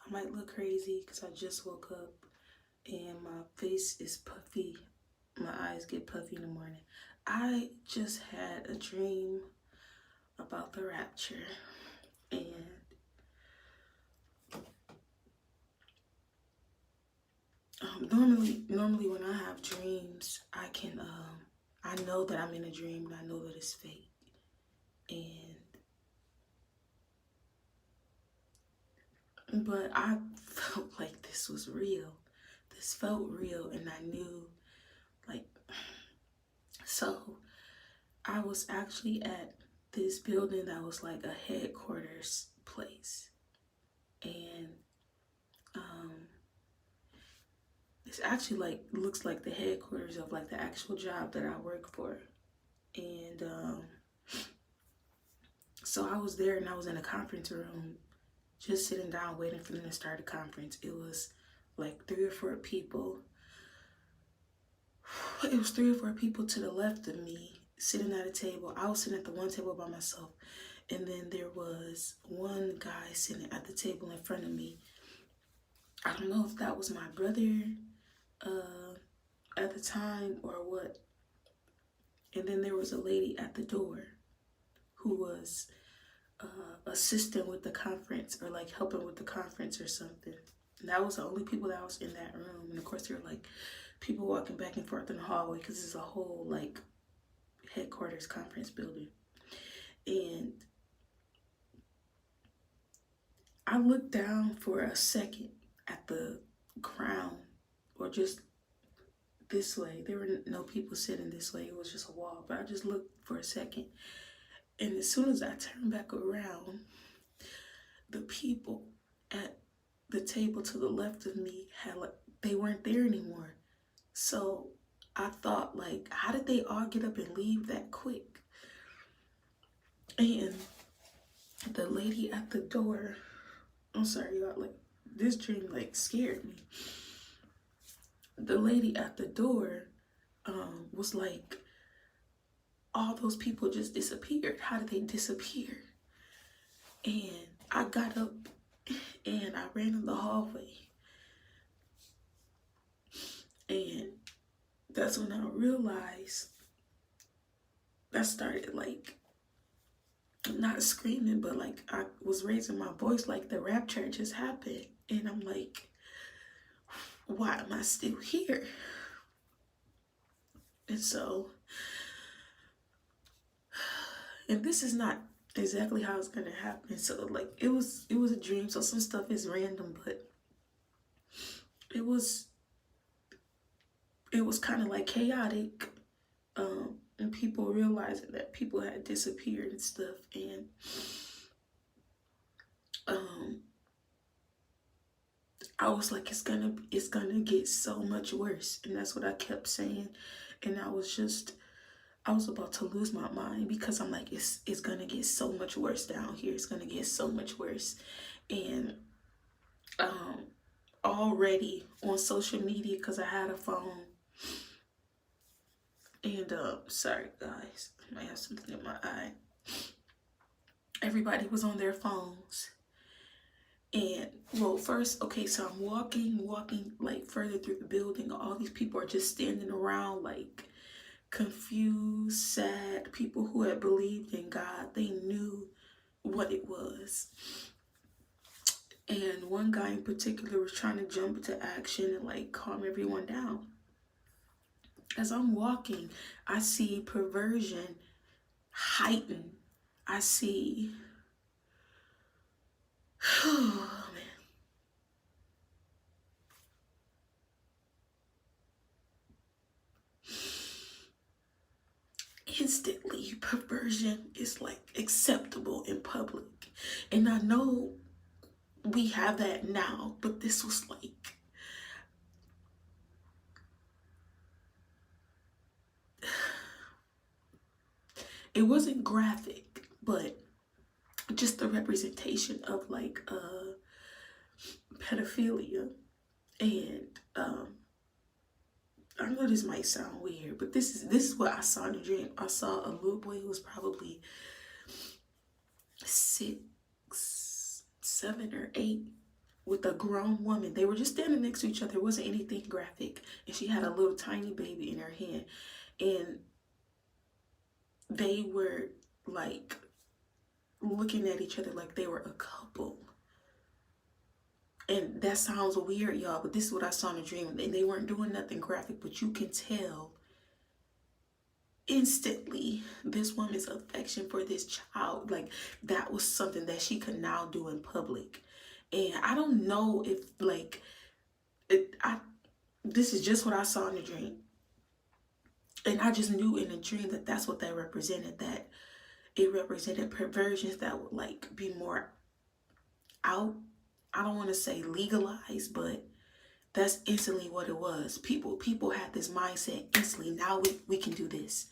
I might look crazy because I just woke up and my face is puffy. My eyes get puffy in the morning. I just had a dream about the rapture, and normally when I have dreams, I know that I'm in a dream and I know that it's fake, but I felt like this was real. This felt real, and I knew, like, so I was actually at this building that was like a headquarters place, and um, it's actually like looks like the headquarters of like the actual job that I work for, and so I was there and I was in a conference room, just sitting down waiting for them to start the conference. It was like 3 or 4 people. It was 3 or 4 people to the left of me sitting at a table. I was sitting at the one table by myself, and then there was one guy sitting at the table in front of me. I don't know if that was my brother at the time or what. And then there was a lady at the door who was assisting with the conference, or like helping with the conference or something. And that was the only people that was in that room. And of course there were like people walking back and forth in the hallway because it's a whole like headquarters conference building. And I looked down for a second at the ground, or just this way. There were no people sitting this way. It was just a wall. But I just looked for a second. And as soon as I turned back around, the people at the table to the left of me had like, they weren't there anymore. So I thought, like, how did they all get up and leave that quick? And the lady at the door, I'm sorry, y'all, like, this dream like scared me. The lady at the door was like, all those people just disappeared. How did they disappear? And I got up and I ran in the hallway. And that's when I realized, I started like, not screaming, but like I was raising my voice like the rapture just happened. And I'm like, why am I still here? And so, and this is not exactly how it's gonna happen. So like it was a dream. So some stuff is random, but it was kind of like chaotic. And people realizing that people had disappeared and stuff. And I was like, it's gonna get so much worse. And that's what I kept saying. And I was about to lose my mind, because I'm like, it's gonna get so much worse down here. It's gonna get so much worse. And already on social media, because I had a phone. And sorry guys, I might have something in my eye. Everybody was on their phones. And well, first, okay, so I'm walking like further through the building. All these people are just standing around like confused, sad, people who had believed in God. They knew what it was. And one guy in particular was trying to jump into action and like calm everyone down. As I'm walking, I see perversion heighten. I see, oh man. Instantly, perversion is like acceptable in public. And I know we have that now, but this was like, it wasn't graphic, but just the representation of like pedophilia. And I know this might sound weird, but this is what I saw in the dream. I saw a little boy who was probably 6, 7, or 8, with a grown woman. They were just standing next to each other. It wasn't anything graphic. And she had a little tiny baby in her hand. And they were like looking at each other like they were a couple. And that sounds weird, y'all, but this is what I saw in a dream. And they weren't doing nothing graphic, but you can tell instantly this woman's affection for this child. Like, that was something that she could now do in public. And I don't know if, like, this is just what I saw in the dream. And I just knew in the dream that that's what that represented, that it represented perversions that would, like, be more out. I don't want to say legalized, but that's instantly what it was. People had this mindset instantly. Now we can do this.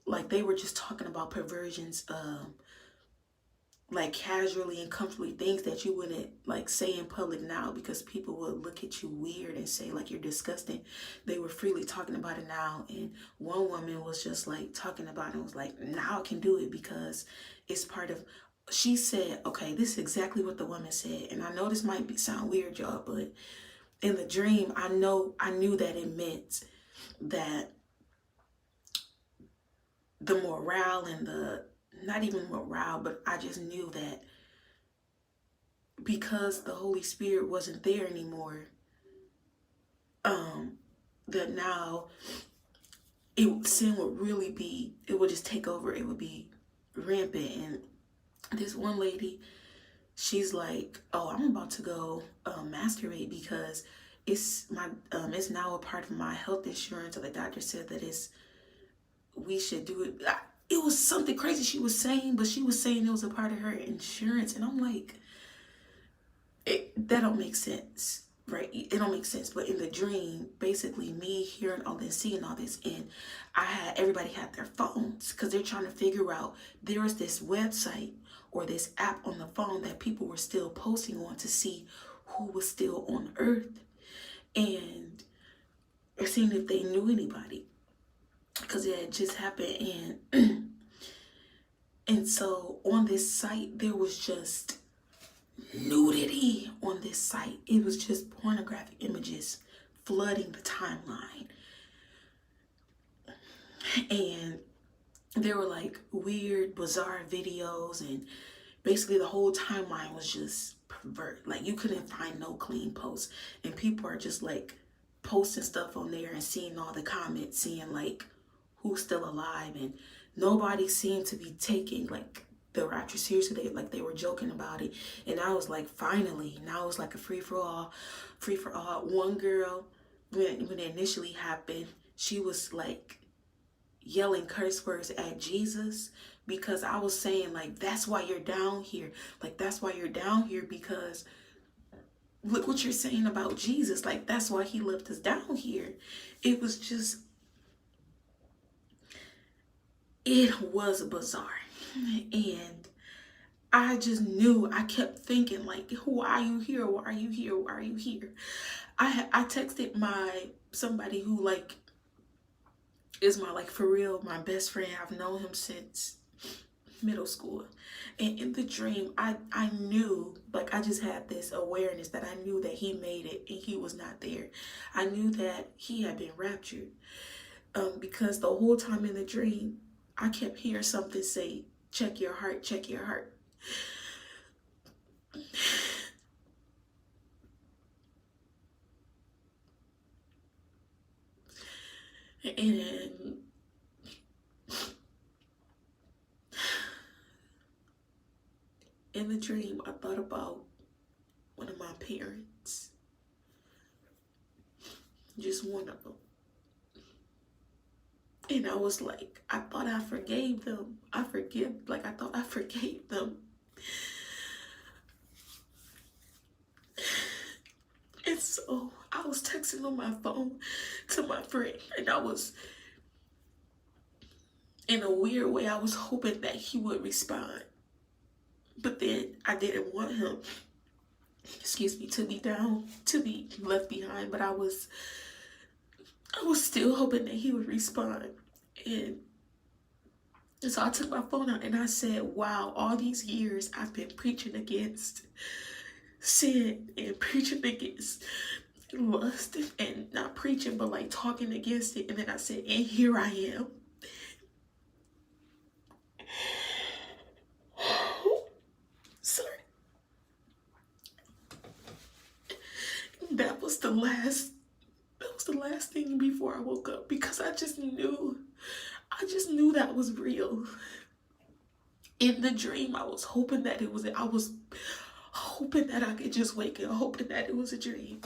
Like, they were just talking about perversions, like casually and comfortably, things that you wouldn't like say in public now because people would look at you weird and say like you're disgusting. They were freely talking about it now. And one woman was just like talking about it and was like, now I can do it because it's part of, she said, okay, this is exactly what the woman said. And I know this might sound weird, y'all, but in the dream, I knew that it meant that the morale and the, not even morale, but I just knew that because the Holy Spirit wasn't there anymore, that now sin would really be, it would just take over. It would be rampant. And this one lady, she's like, oh, I'm about to go masturbate because it's now a part of my health insurance. Or the doctor said that we should do it. It was something crazy she was saying, but she was saying it was a part of her insurance. And I'm like, that don't make sense, right? It don't make sense. But in the dream, basically me hearing all this, seeing all this, and everybody had their phones because they're trying to figure out, there was this website or this app on the phone that people were still posting on to see who was still on earth, and seeing if they knew anybody, because it had just happened. And so on this site, there was just nudity on this site. It was just pornographic images flooding the timeline. And there were like weird, bizarre videos, and basically the whole timeline was just pervert. Like, you couldn't find no clean posts. And people are just like posting stuff on there and seeing all the comments, seeing like who's still alive, and nobody seemed to be taking like the Rapture seriously. They were joking about it. And I was like, finally, now it's like a free for all. One girl, when it initially happened, she was like yelling curse words at Jesus, because I was saying like, that's why you're down here. Like, that's why you're down here, because look what you're saying about Jesus. Like, that's why he left us down here. It was just, it was bizarre. And I just knew, I kept thinking like, who are you here? Why are you here? Why are you here? I texted somebody who like is my, like, for real, my best friend. I've known him since middle school. And in the dream, I knew, like, I just had this awareness that I knew that he made it and he was not there. I knew that he had been raptured, because the whole time in the dream, I kept hearing something say, check your heart, check your heart. And in the dream, I thought about one of my parents, just one of them. And I was like, I thought I forgave them. I thought I forgave them. And so I was texting on my phone to my friend, and I was, in a weird way, I was hoping that he would respond. But then I didn't want him, to be left behind. But I was still hoping that he would respond. And so I took my phone out and I said, wow, all these years I've been preaching against sin and preaching against lust, and not preaching, but like talking against it. And then I said, and here I am. Sorry. That was the last thing before I woke up, because I just knew that was real. In the dream, I was hoping that I was hoping that I could just wake up, hoping that it was a dream.